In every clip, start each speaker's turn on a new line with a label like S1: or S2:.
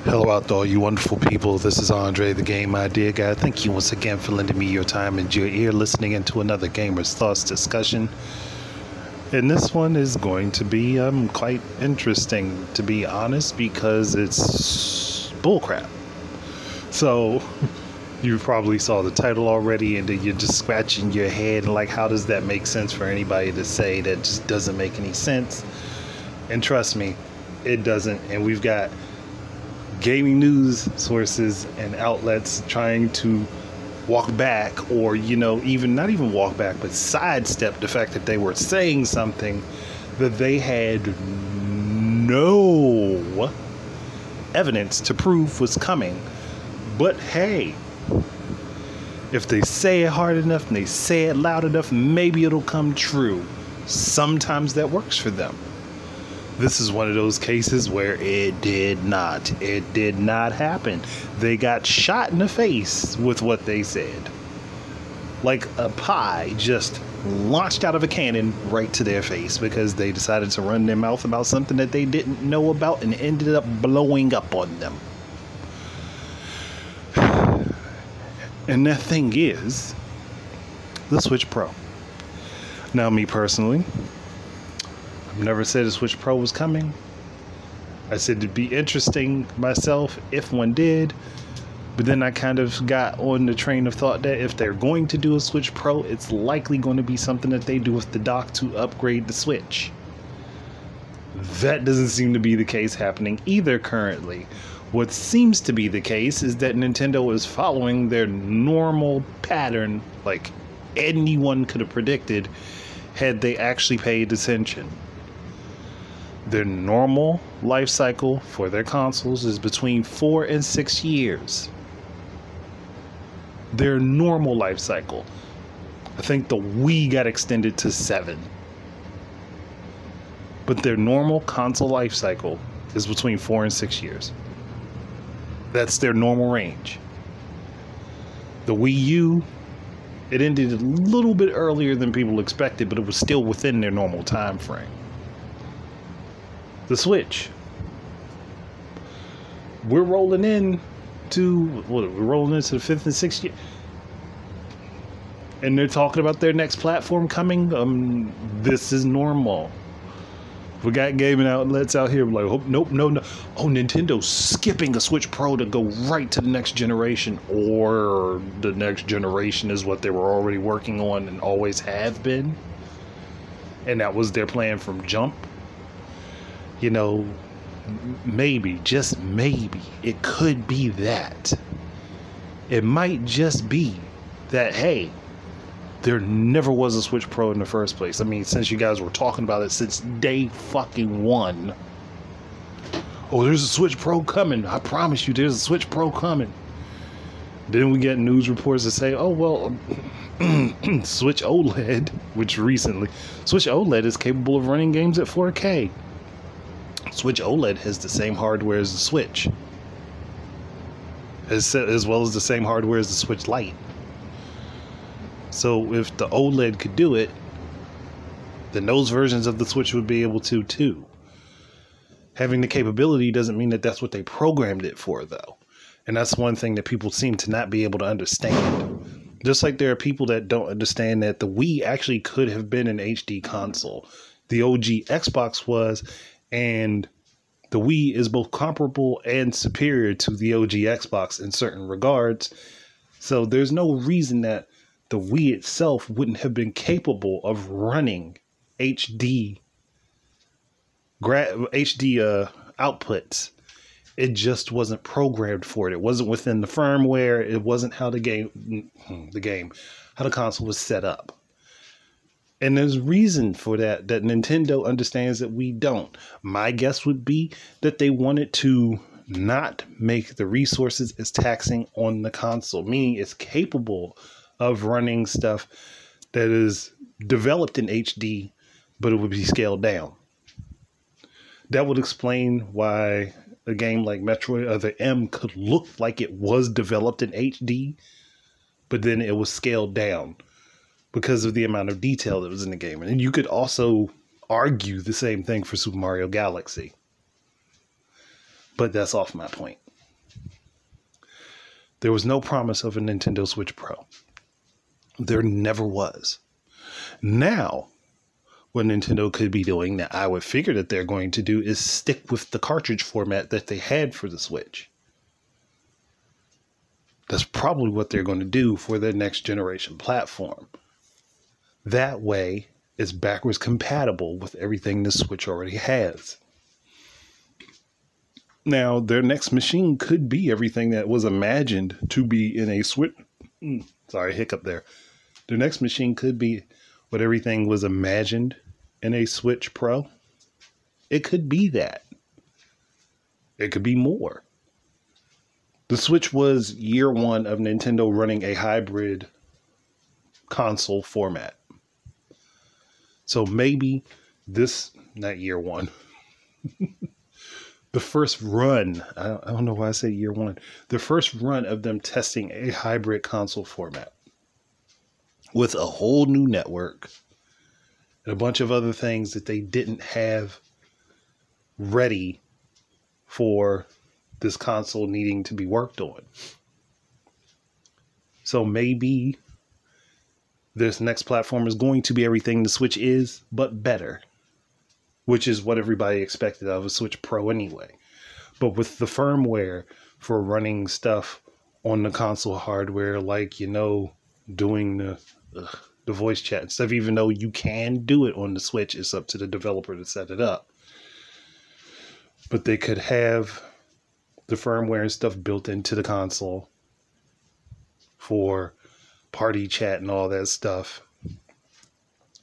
S1: Hello out to all you wonderful people. This is Andre, the Game Idea Guy. Thank you once again for lending me your time and your ear listening into another Gamer's Thoughts discussion. And this one is going to be quite interesting, to be honest, because it's bullcrap. So, you probably saw the title already, and then you're just scratching your head like, how does that make sense for anybody to say? That just doesn't make any sense. And trust me, it doesn't. And we've got gaming news sources and outlets trying to walk back, or even not even walk back, but sidestep the fact that they were saying something that they had no evidence to prove was coming. But hey, if they say it hard enough and they say it loud enough, maybe it'll come true. Sometimes that works for them. This is one of those cases where it did not happen. They got shot in the face with what they said. Like a pie just launched out of a cannon right to their face because they decided to run their mouth about something that they didn't know about and ended up blowing up on them. And that thing is the Switch Pro. Now, me personally, I've never said a Switch Pro was coming. I said it'd be interesting myself if one did, but then I kind of got on the train of thought that if they're going to do a Switch Pro, it's likely going to be something that they do with the dock to upgrade the Switch. That doesn't seem to be the case happening either currently. What seems to be the case is that Nintendo is following their normal pattern, like anyone could have predicted had they actually paid attention. Their normal life cycle for their consoles is between 4 and 6 years. Their normal life cycle. I think the Wii got extended to 7. But their normal console life cycle is between 4 and 6 years. That's their normal range. The Wii U, it ended a little bit earlier than people expected, but it was still within their normal time frame. The Switch, we're rolling into the 5th and 6th year, and they're talking about their next platform coming. This is normal. We got gaming outlets out here like, oh, nope, no. Oh, Nintendo's skipping a Switch Pro to go right to the next generation, or the next generation is what they were already working on and always have been, and that was their plan from jump. Maybe, just maybe, it could be that. It might just be that, hey, there never was a Switch Pro in the first place. I mean, since you guys were talking about it since day fucking one. Oh, there's a Switch Pro coming. I promise you, there's a Switch Pro coming. Then we get news reports that say, oh, well, Switch OLED, which recently, Switch OLED is capable of running games at 4K. Switch OLED has the same hardware as the Switch, as well as the same hardware as the Switch Lite. So if the OLED could do it, then those versions of the Switch would be able to too. Having the capability doesn't mean that that's what they programmed it for, though. And that's one thing that people seem to not be able to understand. Just like there are people that don't understand that the Wii actually could have been an HD console. The OG Xbox was, and the Wii is both comparable and superior to the OG Xbox in certain regards. So there's no reason that the Wii itself wouldn't have been capable of running HD outputs. It just wasn't programmed for it. It wasn't within the firmware. It wasn't how how the console was set up. And there's reason for that Nintendo understands that we don't. My guess would be that they wanted to not make the resources as taxing on the console, meaning it's capable of running stuff that is developed in HD, but it would be scaled down. That would explain why a game like Metroid Other M could look like it was developed in HD, but then it was scaled down because of the amount of detail that was in the game. And you could also argue the same thing for Super Mario Galaxy. But that's off my point. There was no promise of a Nintendo Switch Pro. There never was. Now, what Nintendo could be doing that I would figure that they're going to do is stick with the cartridge format that they had for the Switch. That's probably what they're going to do for their next generation platform. That way, it's backwards compatible with everything the Switch already has. Now, their next machine could be everything that was imagined to be in a Switch. Sorry, hiccup there. Their next machine could be what everything was imagined in a Switch Pro. It could be that. It could be more. The Switch was year one of Nintendo running a hybrid console format. So maybe this, not year one, the first run, I don't know why I say year one, the first run of them testing a hybrid console format with a whole new network and a bunch of other things that they didn't have ready for this console needing to be worked on. So maybe this next platform is going to be everything the Switch is, but better, which is what everybody expected of a Switch Pro anyway. But with the firmware for running stuff on the console hardware, like, doing the voice chat and stuff, even though you can do it on the Switch, it's up to the developer to set it up. But they could have the firmware and stuff built into the console for party chat and all that stuff,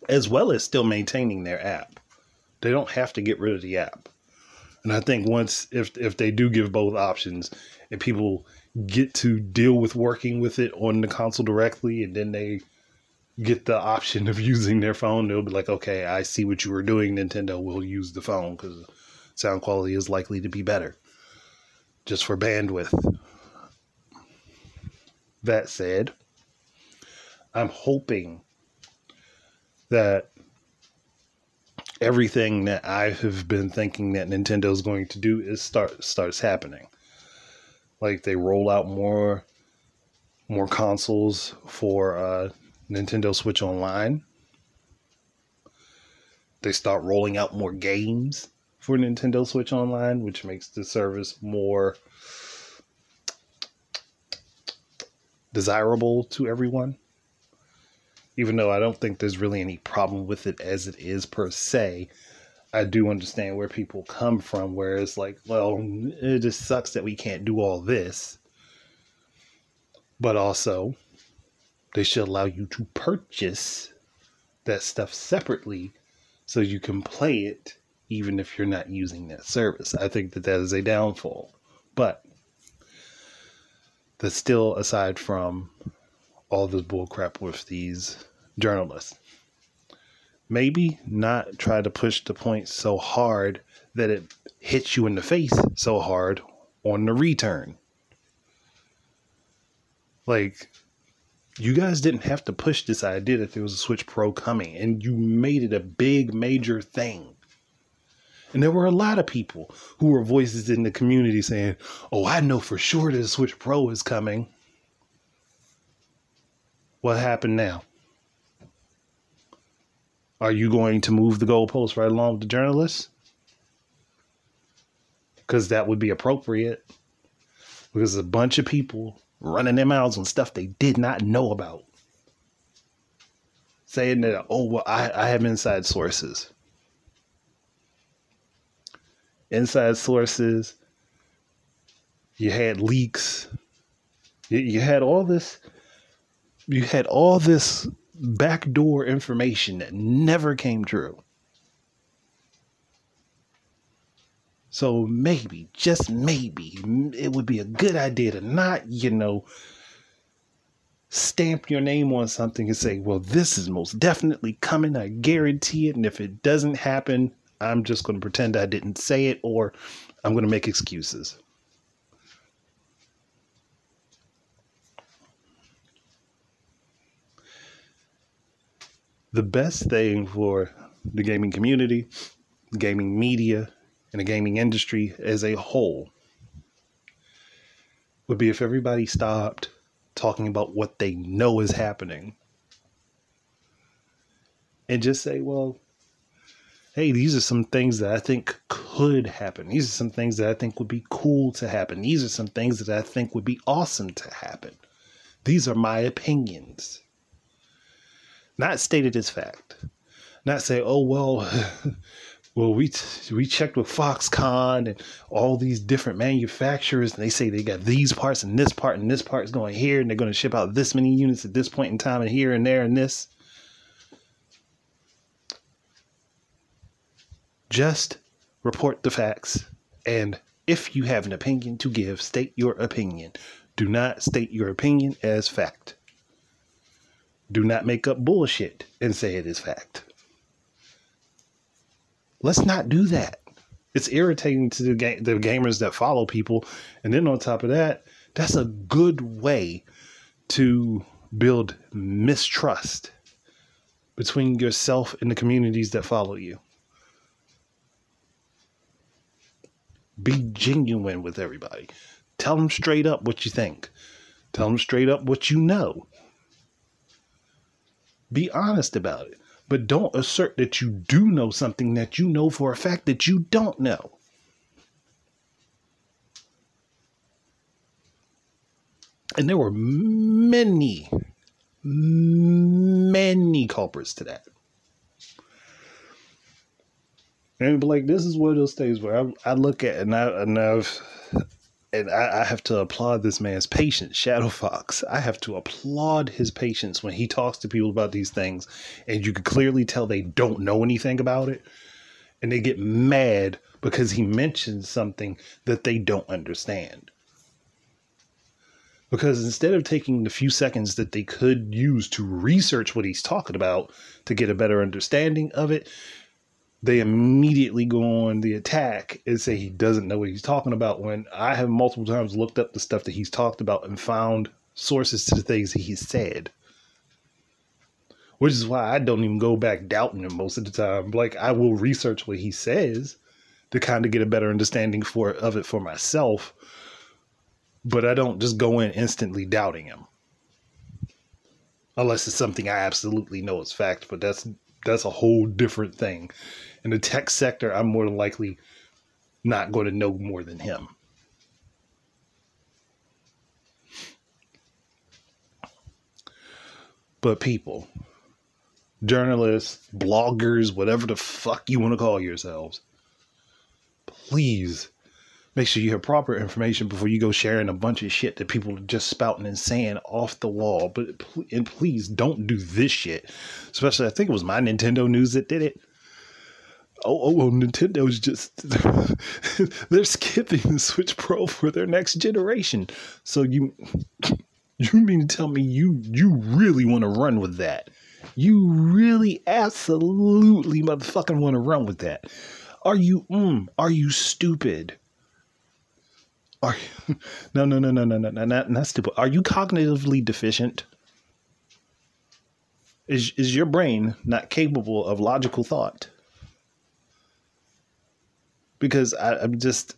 S1: as well as still maintaining their app. They don't have to get rid of the app. And I think if they do give both options and people get to deal with working with it on the console directly, and then they get the option of using their phone, they'll be like, okay, I see what you were doing, Nintendo, will use the phone because sound quality is likely to be better just for bandwidth. That said, I'm hoping that everything that I have been thinking that Nintendo is going to do is starts happening. Like they roll out more consoles for Nintendo Switch Online. They start rolling out more games for Nintendo Switch Online, which makes the service more desirable to everyone. Even though I don't think there's really any problem with it as it is per se, I do understand where people come from, where it's like, well, it just sucks that we can't do all this. But also, they should allow you to purchase that stuff separately so you can play it even if you're not using that service. I think that is a downfall. But that's still aside from all this bullcrap with these journalists. Maybe not try to push the point so hard that it hits you in the face so hard on the return. Like, you guys didn't have to push this idea that there was a Switch Pro coming, and you made it a big, major thing. And there were a lot of people who were voices in the community saying, oh, I know for sure that a Switch Pro is coming. What happened now? Are you going to move the goalposts right along with the journalists? Because that would be appropriate. Because a bunch of people running their mouths on stuff they did not know about. Saying that, oh, well, I have inside sources. Inside sources. You had leaks. You had all this. You had all this backdoor information that never came true. So maybe, just maybe, it would be a good idea to not, stamp your name on something and say, well, this is most definitely coming. I guarantee it. And if it doesn't happen, I'm just going to pretend I didn't say it, or I'm going to make excuses. The best thing for the gaming community, gaming media, and the gaming industry as a whole would be if everybody stopped talking about what they know is happening and just say, well, hey, these are some things that I think could happen. These are some things that I think would be cool to happen. These are some things that I think would be awesome to happen. These are my opinions. Not stated as fact. Not say, oh, well, we checked with Foxconn and all these different manufacturers, and they say they got these parts and this part is going here, and they're going to ship out this many units at this point in time, and here and there and this. Just report the facts, and if you have an opinion to give, state your opinion. Do not state your opinion as fact. Do not make up bullshit and say it is fact. Let's not do that. It's irritating to the gamers that follow people. And then on top of that, that's a good way to build mistrust between yourself and the communities that follow you. Be genuine with everybody. Tell them straight up what you think. Tell them straight up what you know. Be honest about it. But don't assert that you do know something that you know for a fact that you don't know. And there were many culprits to that. And like, this is one of those things where I look at and I have to applaud this man's patience, Shadow Fox. I have to applaud his patience when he talks to people about these things, and you can clearly tell they don't know anything about it, and they get mad because he mentions something that they don't understand. Because instead of taking the few seconds that they could use to research what he's talking about to get a better understanding of it, they immediately go on the attack and say he doesn't know what he's talking about, when I have multiple times looked up the stuff that he's talked about and found sources to the things that he said. Which is why I don't even go back doubting him most of the time. Like, I will research what he says to kind of get a better understanding of it for myself. But I don't just go in instantly doubting him. Unless it's something I absolutely know is fact, but that's a whole different thing. In the tech sector, I'm more than likely not going to know more than him. But people, journalists, bloggers, whatever the fuck you want to call yourselves, please make sure you have proper information before you go sharing a bunch of shit that people are just spouting and saying off the wall. And please don't do this shit. Especially, I think it was my Nintendo News that did it. Well, Nintendo's just, they're skipping the Switch Pro for their next generation. So you mean to tell me you really want to run with that? You really absolutely motherfucking want to run with that? Are you stupid? No, not stupid. Are you cognitively deficient? Is your brain not capable of logical thought? Because it's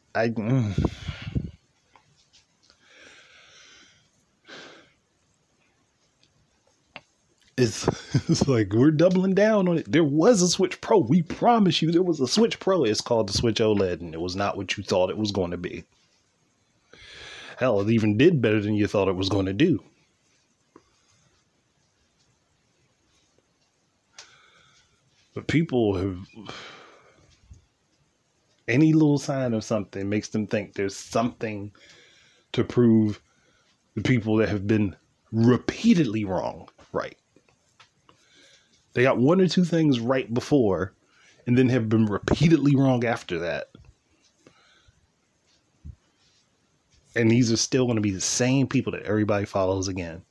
S1: like, we're doubling down on it. There was a Switch Pro. We promise you there was a Switch Pro. It's called the Switch OLED, and it was not what you thought it was going to be. Hell, it even did better than you thought it was going to do. But people have, any little sign of something makes them think there's something to prove the people that have been repeatedly wrong right. They got one or two things right before and then have been repeatedly wrong after that. And these are still going to be the same people that everybody follows again.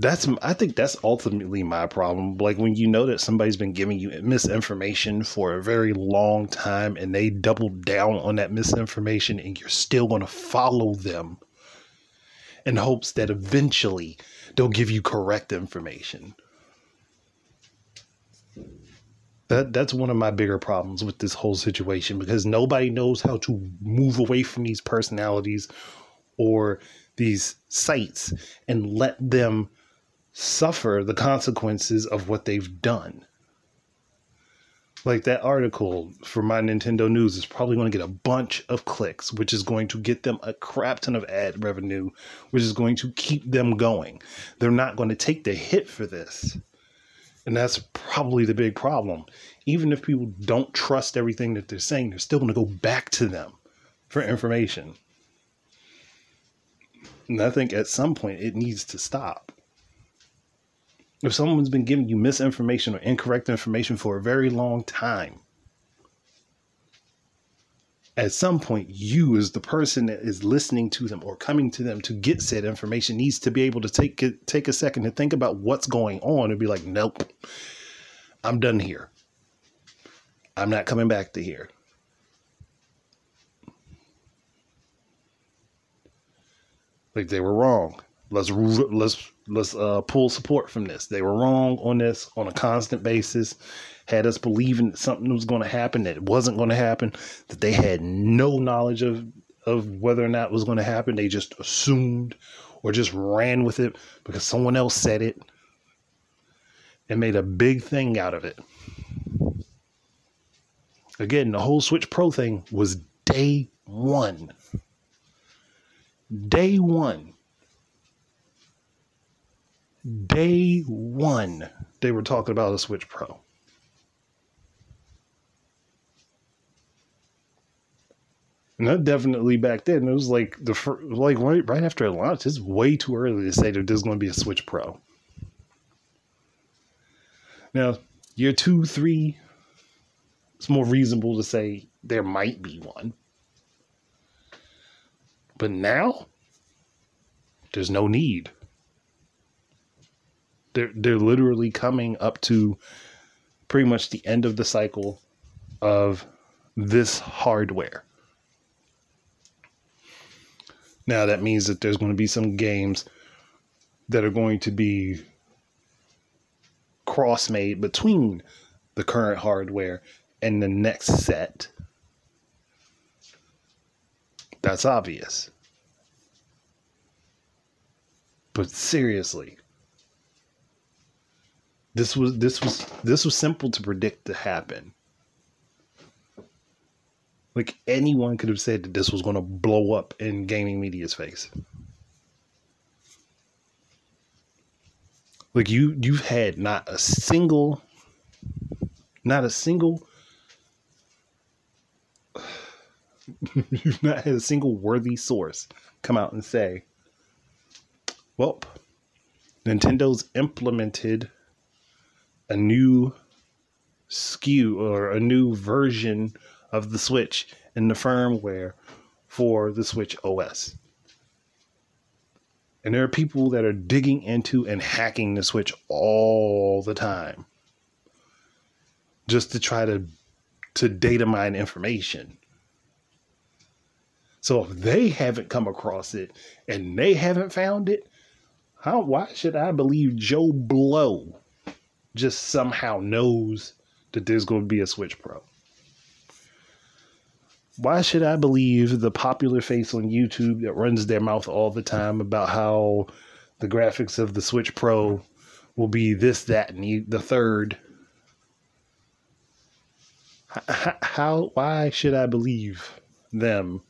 S1: I think that's ultimately my problem. Like, when you know that somebody's been giving you misinformation for a very long time and they double down on that misinformation and you're still going to follow them in hopes that eventually they'll give you correct information. That's one of my bigger problems with this whole situation, because nobody knows how to move away from these personalities or these sites and let them suffer the consequences of what they've done. Like that article for My Nintendo News is probably going to get a bunch of clicks, which is going to get them a crap ton of ad revenue, which is going to keep them going. They're not going to take the hit for this. And that's probably the big problem. Even if people don't trust everything that they're saying, they're still going to go back to them for information. And I think at some point it needs to stop. If someone's been giving you misinformation or incorrect information for a very long time, at some point, you as the person that is listening to them or coming to them to get said information needs to be able to take a second to think about what's going on and be like, nope, I'm done here. I'm not coming back to here. Like, they were wrong. Let's pull support from this. They were wrong on this on a constant basis. Had us believing that something was going to happen, that it wasn't going to happen, that they had no knowledge of whether or not it was going to happen. They just assumed or just ran with it because someone else said it and made a big thing out of it. Again, the whole Switch Pro thing was day one. Day one. Day one, they were talking about a Switch Pro. And that definitely back then, it was like right after it launched, it's way too early to say that there's going to be a Switch Pro. Now, year 2, 3, it's more reasonable to say there might be one. But now, there's no need. They're literally coming up to pretty much the end of the cycle of this hardware. Now that means that there's going to be some games that are going to be cross-made between the current hardware and the next set. That's obvious. But seriously, this was simple to predict to happen. Like, anyone could have said that this was going to blow up in gaming media's face. Like, you've had not a single you've not had a single worthy source come out and say, well, Nintendo's implemented a new SKU or a new version of the Switch in the firmware for the Switch OS. And there are people that are digging into and hacking the Switch all the time just to try to data mine information. So if they haven't come across it and they haven't found it, why should I believe Joe Blow just somehow knows that there's going to be a Switch Pro? Why should I believe the popular face on YouTube that runs their mouth all the time about how the graphics of the Switch Pro will be this, that, and the third? Why should I believe them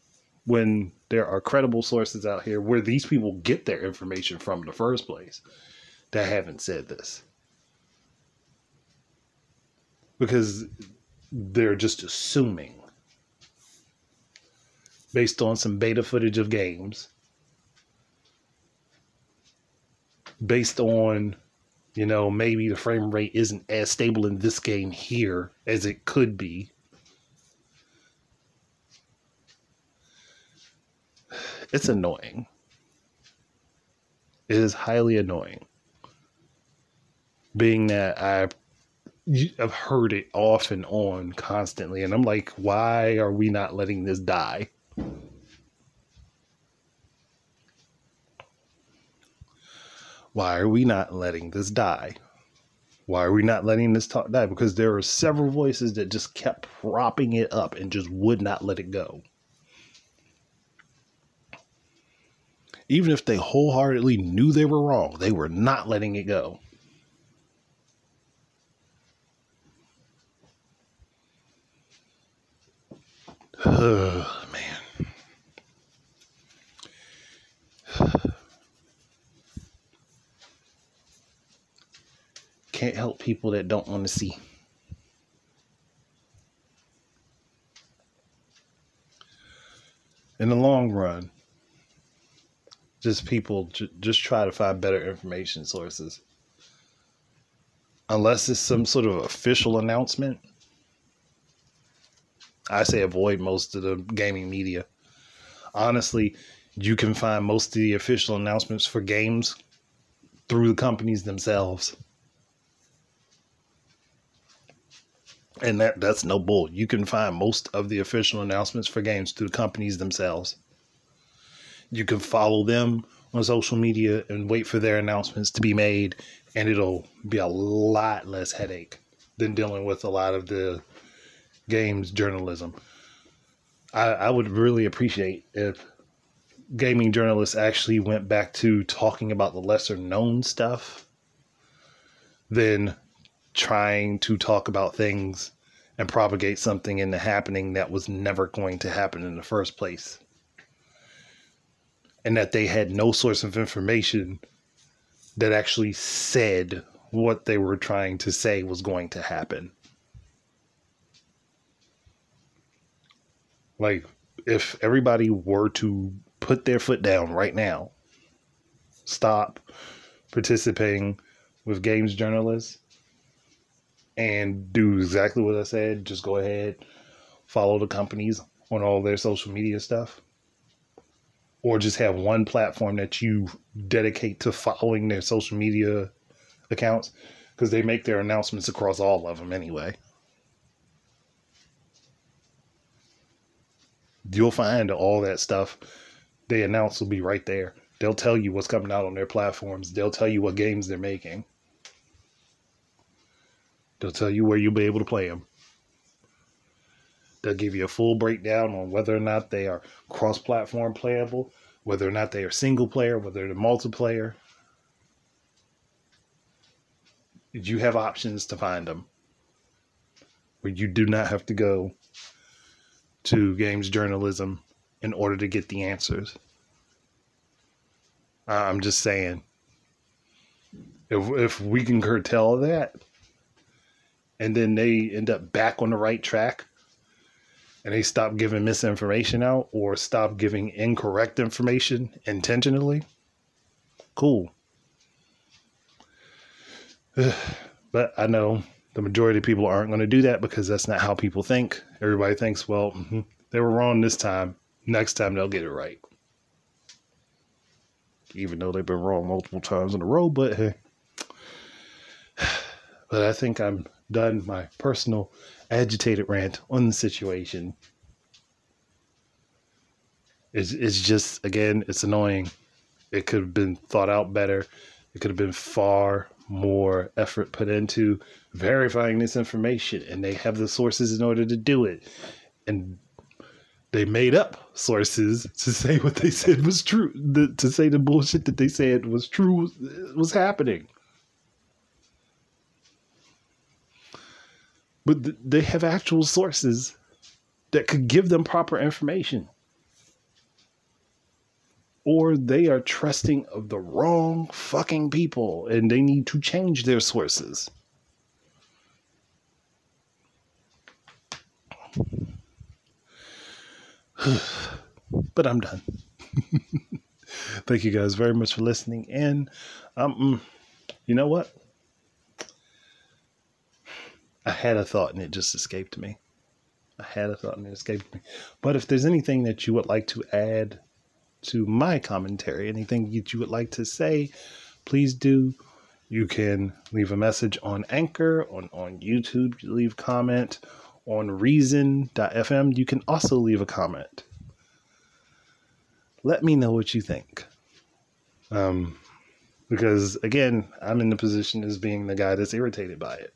S1: when there are credible sources out here where these people get their information from in the first place that haven't said this? Because they're just assuming based on some beta footage of games, based on, maybe the frame rate isn't as stable in this game here as it could be. It's annoying. It is highly annoying. Being that I've heard it off and on constantly, and I'm like, why are we not letting this die? Why are we not letting this die? Why are we not letting this talk die? Because there are several voices that just kept propping it up and just would not let it go. Even if they wholeheartedly knew they were wrong, they were not letting it go. Oh, man. Can't help people that don't want to see. In the long run, just people just try to find better information sources. Unless it's some sort of official announcement, I say avoid most of the gaming media. Honestly, you can find most of the official announcements for games through the companies themselves. And that's no bull. You can find most of the official announcements for games through the companies themselves. You can follow them on social media and wait for their announcements to be made, and it'll be a lot less headache than dealing with a lot of the games journalism. I would really appreciate if gaming journalists actually went back to talking about the lesser known stuff than trying to talk about things and propagate something into happening that was never going to happen in the first place. And that they had no source of information that actually said what they were trying to say was going to happen. Like, if everybody were to put their foot down right now, stop participating with games journalists, and do exactly what I said, just go ahead, follow the companies on all their social media stuff, or just have one platform that you dedicate to following their social media accounts, because they make their announcements across all of them anyway. You'll find all that stuff they announce will be right there. They'll tell you what's coming out on their platforms. They'll tell you what games they're making. They'll tell you where you'll be able to play them. They'll give you a full breakdown on whether or not they are cross-platform playable, whether or not they are single player, whether they're multiplayer. You have options to find them, where you do not have to go to games journalism in order to get the answers. I'm just saying, if we can curtail that, and then they end up back on the right track, and they stop giving misinformation out or stop giving incorrect information intentionally, cool. But I know the majority of people aren't going to do that, because that's not how people think. Everybody thinks, well, they were wrong this time. Next time they'll get it right. Even though they've been wrong multiple times in a row, but hey. But I think I'm done my personal agitated rant on the situation. It's just, again, it's annoying. It could have been thought out better. It could have been far more effort put into verifying this information, and they have the sources in order to do it. And they made up sources to say what they said was true, to say the bullshit that they said was true was happening. But they have actual sources that could give them proper information. Or they are trusting of the wrong fucking people, and they need to change their sources. But I'm done. Thank you guys very much for listening. And you know what? I had a thought and it just escaped me. But if there's anything that you would like to add to my commentary, anything that you would like to say, please do. You can leave a message on Anchor, on YouTube, you leave a comment on Reason.fm. You can also leave a comment. Let me know what you think. Because again, I'm in the position as being the guy that's irritated by it.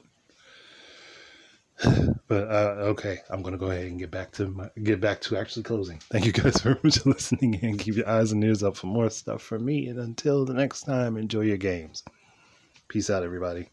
S1: But okay, I'm gonna go ahead and get back to actually closing. Thank you guys very much for listening, and keep your eyes and ears up for more stuff from me. And until the next time, enjoy your games. Peace out, everybody.